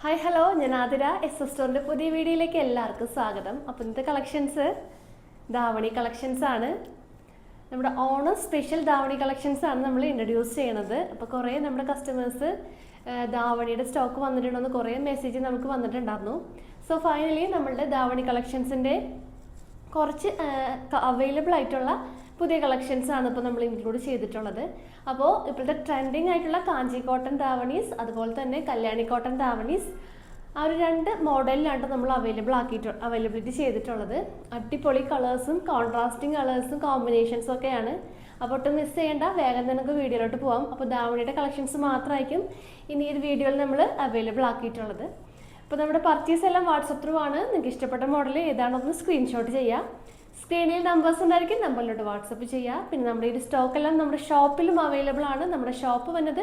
Hi hello, ഞാൻ Athira. S സ്റ്റോറിൻ്റെ പുതിയ വീഡിയോയിലേക്ക് എല്ലാവർക്കും സ്വാഗതം. അപ്പോൾ ഇന്നത്തെ കളക്ഷൻസ് ധാവണി കളക്ഷൻസ് ആണ്. നമ്മുടെ ഓണം സ്പെഷ്യൽ ധാവണി കളക്ഷൻസ് ആണ് നമ്മൾ ഇൻട്രൊഡ്യൂസ് ചെയ്യണത്. അപ്പോൾ കുറേ നമ്മുടെ കസ്റ്റമേഴ്സ് ധാവണിയുടെ സ്റ്റോക്ക് വന്നിട്ടുണ്ടെന്ന് കുറേ മെസ്സേജ് നമുക്ക് വന്നിട്ടുണ്ടായിരുന്നു. സോ ഫൈനലി നമ്മളുടെ ധാവണി കളക്ഷൻസിൻ്റെ കുറച്ച് അവൈലബിൾ ആയിട്ടുള്ള പുതിയ കളക്ഷൻസ് ആണ് ഇപ്പോൾ നമ്മൾ ഇൻക്ലൂഡ് ചെയ്തിട്ടുള്ളത്. അപ്പോൾ ഇപ്പോഴത്തെ ട്രെൻഡിങ് ആയിട്ടുള്ള കാഞ്ചി കോട്ടൺ ധാവണീസ്, അതുപോലെ തന്നെ കല്യാണി കോട്ടൺ ധാവണീസ്, ആ ഒരു രണ്ട് മോഡലിലാണ് നമ്മൾ അവൈലബിലിറ്റി ചെയ്തിട്ടുള്ളത്. അടിപൊളി കളേഴ്സും കോൺട്രാസ്റ്റിംഗ് കളേഴ്സും കോമ്പിനേഷൻസും ഒക്കെയാണ്. അപ്പോൾ ഒട്ടും മിസ് ചെയ്യേണ്ട, വേഗം നമുക്ക് വീഡിയോയിലോട്ട് പോകാം. അപ്പോൾ ധാവണിയുടെ കളക്ഷൻസ് മാത്രമായിരിക്കും ഇനി ഈ വീഡിയോയിൽ നമ്മൾ അവൈലബിൾ ആക്കിയിട്ടുള്ളത്. അപ്പോൾ നമ്മുടെ പർച്ചേസ് എല്ലാം വാട്സപ്പ് ത്രൂ ആണ്. നിങ്ങൾക്ക് ഇഷ്ടപ്പെട്ട മോഡൽ ഏതാണെന്ന് സ്ക്രീൻഷോട്ട് ചെയ്യാം. സ്ക്രീനിൽ നമ്പേഴ്സ് ഉണ്ടായിരിക്കും, നമ്പറിലോട്ട് വാട്സപ്പ് ചെയ്യുക. പിന്നെ നമ്മുടെ ഈ സ്റ്റോക്കെല്ലാം നമ്മുടെ ഷോപ്പിലും അവൈലബിൾ ആണ്. നമ്മുടെ ഷോപ്പ് വന്നത്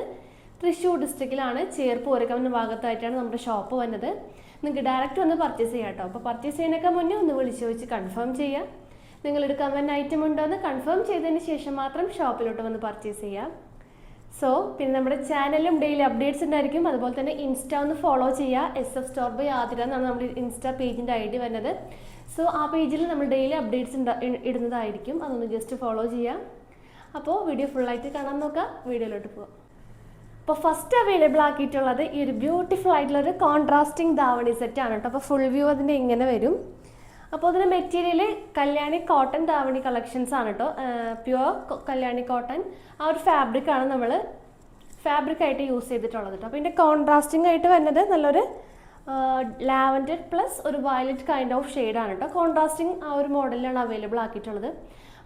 തൃശ്ശൂർ ഡിസ്ട്രിക്റ്റിലാണ്, ചേർപ്പ് ഓരക്കവന്ന ഭാഗത്തായിട്ടാണ് നമ്മുടെ ഷോപ്പ് വന്നത്. നിങ്ങൾക്ക് ഡയറക്റ്റ് വന്ന് പർച്ചേസ് ചെയ്യാം കേട്ടോ. അപ്പോൾ പർച്ചേസ് ചെയ്യുന്നതിനൊക്കെ മുന്നേ ഒന്ന് വിളിച്ച് ചോദിച്ച് കൺഫേം ചെയ്യുക. നിങ്ങൾ എടുക്കാൻ വരുന്ന ഐറ്റം ഉണ്ടോ എന്ന് കൺഫേം ചെയ്തതിന് ശേഷം മാത്രം ഷോപ്പിലോട്ട് വന്ന് പർച്ചേസ് ചെയ്യാം. സോ പിന്നെ നമ്മുടെ ചാനലിലും ഡെയിലി അപ്ഡേറ്റ്സ് ഉണ്ടായിരിക്കും. അതുപോലെ തന്നെ ഇൻസ്റ്റ ഒന്ന് ഫോളോ ചെയ്യുക. SF സ്റ്റോർ ബൈ ആതിര എന്നാണ് നമ്മുടെ ഇൻസ്റ്റാ പേജിൻ്റെ ID വരുന്നത്. സോ ആ പേജിൽ നമ്മൾ ഡെയിലി അപ്ഡേറ്റ്സ് ഇടുന്നതായിരിക്കും. അതൊന്ന് ജസ്റ്റ് ഫോളോ ചെയ്യാം. അപ്പോൾ വീഡിയോ ഫുള്ളായിട്ട് കാണാൻ നോക്കാം. വീഡിയോയിലോട്ട് പോകാം. അപ്പോൾ ഫസ്റ്റ് അവൈലബിൾ ആക്കിയിട്ടുള്ളത് ഈ ഒരു ബ്യൂട്ടിഫുൾ ആയിട്ടുള്ളൊരു കോൺട്രാസ്റ്റിംഗ് ധാവണി സെറ്റാണ് കേട്ടോ. അപ്പോൾ ഫുൾ വ്യൂ അതിൻ്റെ ഇങ്ങനെ വരും. അപ്പോൾ അതിൻ്റെ material Kalyani cotton davani collections ആണ് കേട്ടോ. പ്യുവർ കല്യാണി കോട്ടൺ ആ ഒരു ഫാബ്രിക്കാണ് നമ്മൾ ഫാബ്രിക്കായിട്ട് യൂസ് ചെയ്തിട്ടുള്ളത് കേട്ടോ. അപ്പോൾ ഇതിൻ്റെ കോൺട്രാസ്റ്റിംഗ് ആയിട്ട് വരുന്നത് നല്ലൊരു ലാവൻഡർ പ്ലസ് ഒരു വയലറ്റ് കൈൻഡ് ഓഫ് ഷെയ്ഡാണ് കേട്ടോ. കോൺട്രാസ്റ്റിംഗ് ആ ഒരു മോഡലിലാണ് അവൈലബിൾ ആക്കിയിട്ടുള്ളത്.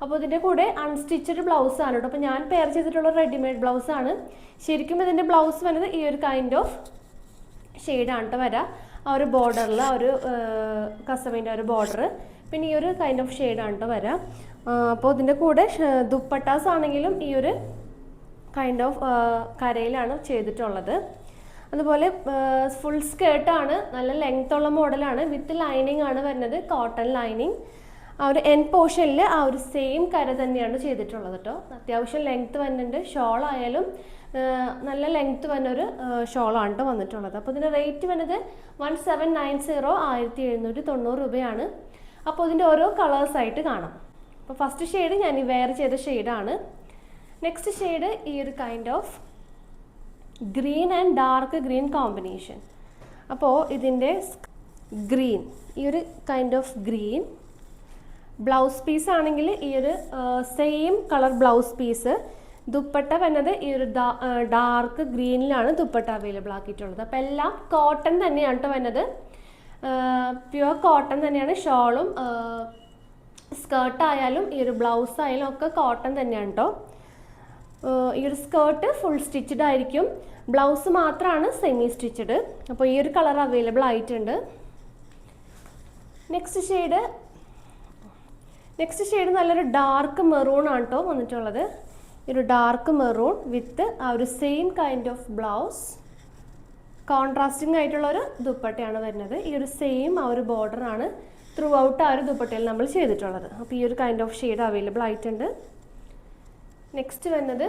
അപ്പോൾ ഇതിൻ്റെ കൂടെ അൺസ്റ്റിച്ചഡ് ബ്ലൗസ് ആണ് കേട്ടോ. അപ്പോൾ ഞാൻ പെയർ ചെയ്തിട്ടുള്ള റെഡിമെയ്ഡ് ബ്ലൗസ് ആണ്. ശരിക്കും ഇതിൻ്റെ ബ്ലൗസ് വരുന്നത് ഈ ഒരു കൈൻഡ് ഓഫ് ഷെയ്ഡാണ് കേട്ടോ വരാം. ആ ഒരു ബോർഡറിൽ ആ ഒരു കസവിൻ്റെ ഒരു ബോർഡർ, പിന്നെ ഈ ഒരു കൈൻഡ് ഓഫ് ഷെയ്ഡാണ് കേട്ടോ വരാം. അപ്പോൾ ഇതിൻ്റെ കൂടെ ദുപ്പട്ടാസ് ആണെങ്കിലും ഈ ഒരു കൈൻഡ് ഓഫ് കരയിലാണ് ചെയ്തിട്ടുള്ളത്. അതുപോലെ ഫുൾ സ്കേർട്ടാണ്, നല്ല ലെങ്ത് ഉള്ള മോഡലാണ്. വിത്ത് ലൈനിങ് ആണ് വരുന്നത്, കോട്ടൺ ലൈനിങ്. ആ ഒരു എൻ പോർഷനിൽ ആ ഒരു സെയിം കര തന്നെയാണ് ചെയ്തിട്ടുള്ളത് കേട്ടോ. അത്യാവശ്യം ലെങ്ത്ത് വരുന്നുണ്ട്. ഷോൾ ആയാലും നല്ല ലെങ്ത്ത് വന്നൊരു ഷോളാണ് കേട്ടോ വന്നിട്ടുള്ളത്. അപ്പോൾ ഇതിൻ്റെ റേറ്റ് വന്നത് 1790 1790 രൂപയാണ്. അപ്പോൾ ഇതിൻ്റെ ഓരോ കളേഴ്സായിട്ട് കാണാം. അപ്പോൾ ഫസ്റ്റ് ഷെയ്ഡ് ഞാൻ ഈ വെയർ ചെയ്ത ഷെയ്ഡാണ്. നെക്സ്റ്റ് ഷെയ്ഡ് ഈ ഒരു kind of green and dark green combination. അപ്പോൾ ഇതിൻ്റെ ഗ്രീൻ, ഈ ഒരു kind of green blouse piece ആണെങ്കിൽ ഈ ഒരു same colour blouse piece. Dupatta വന്നത് ഈ ഒരു ഡാർക്ക് ഗ്രീനിലാണ് ദുപ്പട്ട അവൈലബിൾ ആക്കിയിട്ടുള്ളത്. അപ്പോൾ എല്ലാം കോട്ടൺ തന്നെയാണ് കേട്ടോ വന്നത്. പ്യുവർ കോട്ടൺ തന്നെയാണ്. ഷോളും സ്കേർട്ടായാലും ഈ ഒരു ബ്ലൗസ് ആയാലും ഒക്കെ കോട്ടൺ തന്നെയാണ് കേട്ടോ. ഈ ഒരു സ്കേർട്ട് ഫുൾ സ്റ്റിച്ചഡ് ആയിരിക്കും, ബ്ലൗസ് മാത്രമാണ് സെമി സ്റ്റിച്ചഡ്. അപ്പോൾ ഈ ഒരു കളർ അവൈലബിൾ ആയിട്ടുണ്ട്. നെക്സ്റ്റ് ഷെയ്ഡ് നല്ലൊരു ഡാർക്ക് മെറൂൺ ആണ് കേട്ടോ വന്നിട്ടുള്ളത്. ഈ ഒരു ഡാർക്ക് മെറൂൺ വിത്ത് ആ ഒരു same kind of blouse, contrasting ആയിട്ടുള്ളൊരു ദുപ്പട്ടയാണ് വരുന്നത്. ഈ ഒരു സെയിം ആ ഒരു ബോർഡറാണ് ത്രൂ ഔട്ട് ആ ഒരു ദുപ്പട്ടയിൽ നമ്മൾ ചെയ്തിട്ടുള്ളത്. അപ്പോൾ ഈ ഒരു കൈൻഡ് ഓഫ് ഷെയ്ഡ് അവൈലബിൾ ആയിട്ടുണ്ട്. നെക്സ്റ്റ് വരുന്നത്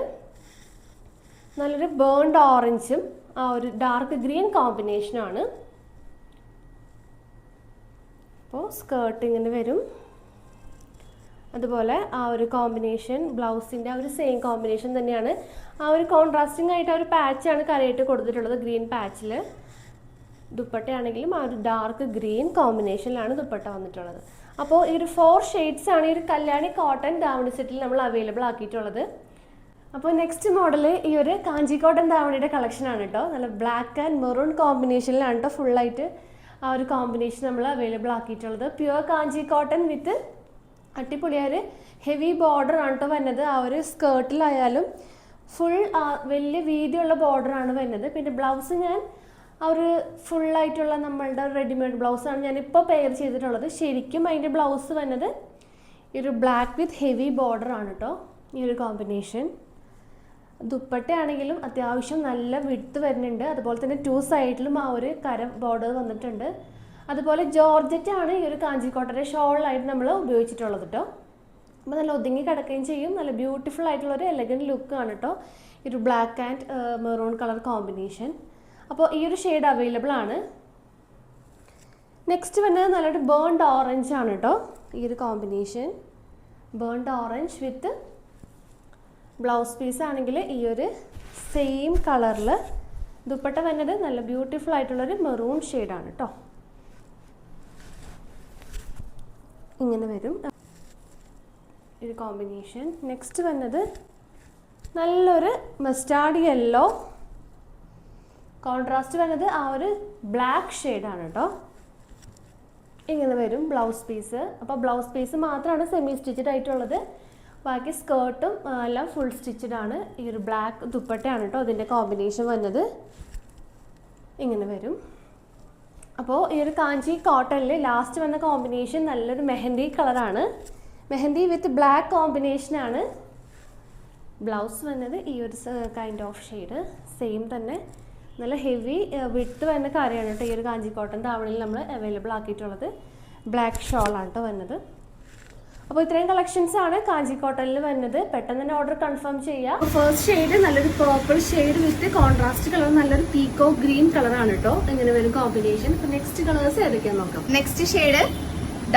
നല്ലൊരു ബേൺഡ് ഓറഞ്ചും ആ ഒരു ഡാർക്ക് ഗ്രീൻ കോമ്പിനേഷനാണ്. അപ്പോൾ സ്കേർട്ട് ഇങ്ങനെ വരും. അതുപോലെ ആ ഒരു കോമ്പിനേഷൻ ബ്ലൗസിൻ്റെ ആ ഒരു സെയിം കോമ്പിനേഷൻ തന്നെയാണ്. ആ ഒരു കോൺട്രാസ്റ്റിംഗ് ആയിട്ട് ആ ഒരു പാച്ചാണ് കരയിട്ട് കൊടുത്തിട്ടുള്ളത്, ഗ്രീൻ പാച്ചിൽ. ദുപ്പട്ടയാണെങ്കിലും ആ ഒരു ഡാർക്ക് ഗ്രീൻ കോമ്പിനേഷനിലാണ് ദുപ്പട്ട വന്നിട്ടുള്ളത്. അപ്പോൾ ഈ ഒരു 4 ഷെയ്ഡ്സ് ആണ് ഈ ഒരു കല്യാണി കോട്ടൺ ധാവണി സെറ്റിൽ നമ്മൾ അവൈലബിൾ ആക്കിയിട്ടുള്ളത്. അപ്പോൾ നെക്സ്റ്റ് മോഡൽ ഈ ഒരു കാഞ്ചി കോട്ടൺ ധാവണിയുടെ കളക്ഷനാണ് കേട്ടോ. നല്ല ബ്ലാക്ക് ആൻഡ് മെറൂൺ കോമ്പിനേഷനിലാണ് കേട്ടോ ഫുള്ളായിട്ട് ആ ഒരു കോമ്പിനേഷൻ നമ്മൾ അവൈലബിൾ ആക്കിയിട്ടുള്ളത്. പ്യുവർ കാഞ്ചി കോട്ടൺ വിത്ത് അടിപൊളിയൊരു ഹെവി ബോർഡർ ആണ് കേട്ടോ വരുന്നത്. ആ ഒരു സ്കേർട്ടിലായാലും ഫുൾ വലിയ വീതിയുള്ള ബോർഡറാണ് വരുന്നത്. പിന്നെ ബ്ലൗസ് ഞാൻ ആ ഒരു ഫുള്ളായിട്ടുള്ള നമ്മളുടെ റെഡിമെയ്ഡ് ബ്ലൗസാണ് ഞാനിപ്പോൾ പെയർ ചെയ്തിട്ടുള്ളത്. ശരിക്കും അതിൻ്റെ ബ്ലൗസ് വന്നത് ഈ ഒരു ബ്ലാക്ക് വിത്ത് ഹെവി ബോർഡറാണ് കേട്ടോ ഈ ഒരു കോമ്പിനേഷൻ. ദുപ്പട്ടയാണെങ്കിലും അത്യാവശ്യം നല്ല വിഡ്ത്ത് വരുന്നുണ്ട്. അതുപോലെ തന്നെ 2 സൈഡിലും ആ ഒരു കര ബോർഡർ വന്നിട്ടുണ്ട്. അതുപോലെ ജോർജറ്റാണ് ഈ ഒരു കാഞ്ചിക്കോട്ടൻ്റെ ഷോളായിട്ട് നമ്മൾ ഉപയോഗിച്ചിട്ടുള്ളത് കേട്ടോ. അപ്പോൾ നല്ല ഒതുങ്ങി കിടക്കുകയും ചെയ്യും. നല്ല ബ്യൂട്ടിഫുൾ ആയിട്ടുള്ളൊരു എലഗൻറ്റ് ലുക്കാണ് കേട്ടോ ഈ ഒരു black and maroon colour combination. അപ്പോൾ ഈ ഒരു ഷെയ്ഡ് അവൈലബിൾ ആണ്. നെക്സ്റ്റ് വന്നത് നല്ലൊരു ബേൺഡ് ഓറഞ്ച് ആണ് കേട്ടോ. ഈ ഒരു combination burnt orange with blouse piece ആണെങ്കിൽ ഈ ഒരു സെയിം കളറിൽ. ദുപ്പട്ട വന്നത് നല്ല ബ്യൂട്ടിഫുൾ ആയിട്ടുള്ളൊരു മെറൂൺ ഷെയ്ഡാണ് കേട്ടോ. ഇങ്ങനെ വരും ഒരു കോമ്പിനേഷൻ. നെക്സ്റ്റ് വന്നത് നല്ലൊരു മസ്റ്റാർഡ് യെല്ലോ, കോൺട്രാസ്റ്റ് വന്നത് ആ ഒരു ബ്ലാക്ക് ഷെയ്ഡാണ് കേട്ടോ. ഇങ്ങനെ വരും ബ്ലൗസ് പീസ്. അപ്പോൾ ബ്ലൗസ് പീസ് മാത്രമാണ് സെമി സ്റ്റിച്ചഡ് ആയിട്ടുള്ളത്, ബാക്കി സ്കേർട്ടും എല്ലാം ഫുൾ സ്റ്റിച്ചഡ് ആണ്. ഈ ഒരു ബ്ലാക്ക് ദുപ്പട്ടയാണ് കേട്ടോ അതിൻ്റെ കോമ്പിനേഷൻ വന്നത്. ഇങ്ങനെ വരും. അപ്പോൾ ഈ ഒരു കാഞ്ചി കോട്ടണിൽ ലാസ്റ്റ് വന്ന കോമ്പിനേഷൻ നല്ലൊരു മെഹന്തി കളറാണ്. മെഹന്തി വിത്ത് ബ്ലാക്ക് കോമ്പിനേഷനാണ്. ബ്ലൗസ് വന്നത് ഈ ഒരു കൈൻഡ് ഓഫ് ഷെയ്ഡ് സെയിം തന്നെ. നല്ല ഹെവി വിട്ട് വരുന്ന കാര്യമാണ് കേട്ടോ ഈ ഒരു കാഞ്ചി കോട്ടൺ ധാവണിയിൽ നമ്മൾ അവൈലബിൾ ആക്കിയിട്ടുള്ളത്. ബ്ലാക്ക് ഷോളാണ് കേട്ടോ വരുന്നത്. അപ്പോൾ ഇത്രയും കളക്ഷൻസ് ആണ് കാഞ്ചി കോട്ടണിൽ വരുന്നത്. പെട്ടെന്ന് തന്നെ ഓർഡർ കൺഫേം ചെയ്യാം. ഫസ്റ്റ് ഷെയ്ഡ് നല്ലൊരു പേർപ്പിൾ ഷെയ്ഡ് വിത്ത് കോൺട്രാസ്റ്റ് കളർ നല്ലൊരു പീക്കോ ഗ്രീൻ കളറാണ് കേട്ടോ. ഇങ്ങനെ വരും കോമ്പിനേഷൻ. നെക്സ്റ്റ് കളേഴ്സ് ഏതൊക്കെയാന്ന് നോക്കാം. Next shade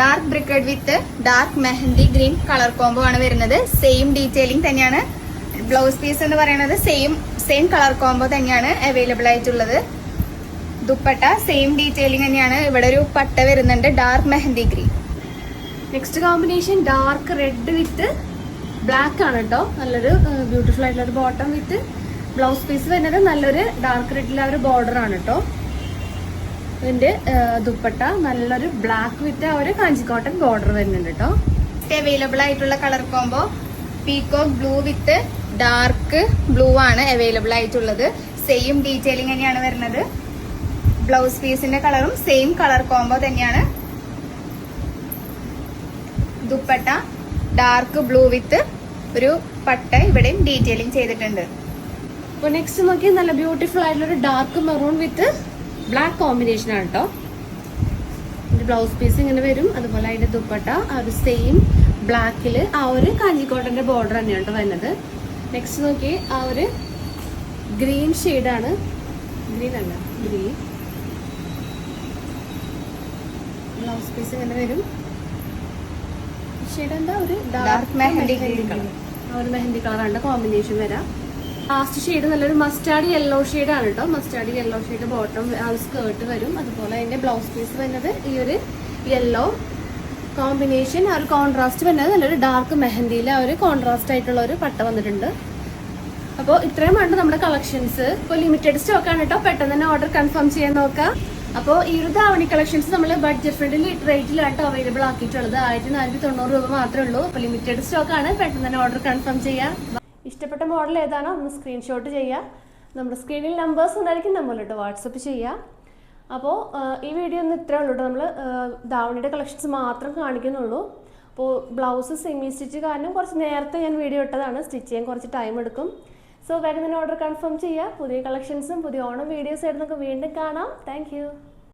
dark brick red with dark mehndi green colour combo ആണ് വരുന്നത്. സെയിം ഡീറ്റെയിലിംഗ് തന്നെയാണ്. ബ്ലൗസ് പീസ് എന്ന് പറയുന്നത് സെയിം കളർ കോംബോ തന്നെയാണ് അവൈലബിൾ ആയിട്ടുള്ളത്. ദുപ്പട്ട സെയിം ഡീറ്റെയിലിംഗ് തന്നെയാണ്. ഇവിടെ ഒരു പട്ട വരുന്നുണ്ട് dark mehndi green. Next combination dark red with black ആണ് കേട്ടോ. നല്ലൊരു ബ്യൂട്ടിഫുൾ ആയിട്ടുള്ള ഒരു ബോട്ടം വിത്ത് ബ്ലൗസ് പീസ് വരുന്നത് നല്ലൊരു ഡാർക്ക് റെഡിലെ ഒരു ബോർഡർ ആണ് കേട്ടോ. ഇതിന്റെ ദുപ്പട്ട നല്ലൊരു ബ്ലാക്ക് വിത്ത് ആ ഒരു കാഞ്ചി കോട്ടൺ ബോർഡർ വരുന്നുണ്ട് കേട്ടോ. അവൈലബിൾ ആയിട്ടുള്ള കളർ കോംബോ പീകോക്ക് ബ്ലൂ വിത്ത് ഡാർക്ക് ബ്ലൂ ആണ് അവൈലബിൾ ആയിട്ടുള്ളത്. സെയിം ഡീറ്റെയിലിംഗ് തന്നെയാണ് വരുന്നത്. ബ്ലൗസ് പീസിന്റെ കളറും സെയിം കളർ കോംബോ തന്നെയാണ്. ദുപ്പട്ട ഡാർക്ക് ബ്ലൂ വിത്ത് ഒരു പട്ട ഇവിടെയും ഡീറ്റെയിലിംഗ് ചെയ്തിട്ടുണ്ട്. അപ്പോൾ നെക്സ്റ്റ് നോക്കി നല്ല ബ്യൂട്ടിഫുൾ ആയിട്ടുള്ള ഒരു ഡാർക്ക് മെറൂൺ വിത്ത് ബ്ലാക്ക് കോമ്പിനേഷൻ ആണ് കേട്ടോ. ബ്ലൗസ് പീസ് ഇങ്ങനെ വരും. അതുപോലെ അതിന്റെ ദുപ്പട്ട ആ ഒരു സെയിം ബ്ലാക്കിൽ ആ ഒരു കാഞ്ചിക്കോട്ടന്റെ ബോർഡർ തന്നെയാണ് കേട്ടോ വരുന്നത്. നെക്സ്റ്റ് നോക്കി ആ ഒരു ഗ്രീൻ ഷെയ്ഡാണ്. ഗ്രീൻ അല്ല ഗ്രീൻ. ബ്ലൗസ് പീസ് ഇങ്ങനെ വരും. ഷെയ്ഡ് എന്താ ഒരു ഡാർക്ക് മെഹന്തി കളർ. ആ ഒരു മെഹന്തി കളറാണ് കോമ്പിനേഷൻ വരാം. ലാസ്റ്റ് ഷെയ്ഡ് നല്ലൊരു മസ്റ്റാർഡ് യെല്ലോ ഷെയ്ഡ് ആണ് കേട്ടോ. മസ്റ്റാർഡ് യെല്ലോ ഷെയ്ഡ് ബോട്ടം ആ സ്കേർട്ട് വരും. അതുപോലെ അതിന്റെ ബ്ലൗസ് പീസ് വരുന്നത് ഈ ഒരു യെല്ലോ കോമ്പിനേഷൻ. ആ ഒരു കോൺട്രാസ്റ്റ് വരുന്നത് നല്ലൊരു ഡാർക്ക് മെഹന്തിയിൽ ആ ഒരു കോൺട്രാസ്റ്റ് ആയിട്ടുള്ള ഒരു പട്ട വന്നിട്ടുണ്ട്. അപ്പോൾ ഇത്രയുമാണ് നമ്മുടെ കളക്ഷൻസ്. ഇപ്പോൾ ലിമിറ്റഡ് സ്റ്റോക്ക് ആണ് കേട്ടോ. പെട്ടെന്ന് തന്നെ ഓർഡർ കൺഫേം ചെയ്യാൻ നോക്കാം. അപ്പോൾ ഈ ഒരു ധാവണി കളക്ഷൻസ് നമ്മൾ ബഡ്ജറ്റ് ഫ്രണ്ട്ലി റേറ്റിലായിട്ട് അവൈലബിൾ ആക്കിയിട്ടുള്ളത്. 1490 രൂപ മാത്രമേ ഉള്ളൂ. അപ്പോൾ ലിമിറ്റഡ് സ്റ്റോക്ക് ആണ്. പെട്ടെന്ന് തന്നെ ഓർഡർ കൺഫേം ചെയ്യാം. ഇഷ്ടപ്പെട്ട മോഡൽ ഏതാണോ ഒന്ന് സ്ക്രീൻഷോട്ട് ചെയ്യുക. നമ്മുടെ സ്ക്രീനിൽ നമ്പേഴ്സ് ഉണ്ടായിരിക്കും, നമ്മളിട്ട് വാട്സപ്പ് ചെയ്യുക. അപ്പോൾ ഈ വീഡിയോ ഒന്ന് ഇത്രേ ഉള്ളൂ. നമ്മൾ ധാവണിയുടെ കളക്ഷൻസ് മാത്രം കാണിക്കുന്നുള്ളൂ. അപ്പോൾ ബ്ലൗസ് സെമി സ്റ്റിച്ച് കാരണം കുറച്ച് നേരത്തെ ഞാൻ വീഡിയോ ഇട്ടതാണ്. സ്റ്റിച്ച് ചെയ്യാൻ കുറച്ച് ടൈം എടുക്കും. സോ വേഗം തന്നെ ഓർഡർ കൺഫേം ചെയ്യുക. പുതിയ കളക്ഷൻസും പുതിയ ഓണം വീഡിയോസ് ആയിട്ട് നമുക്ക് വീണ്ടും കാണാം. താങ്ക്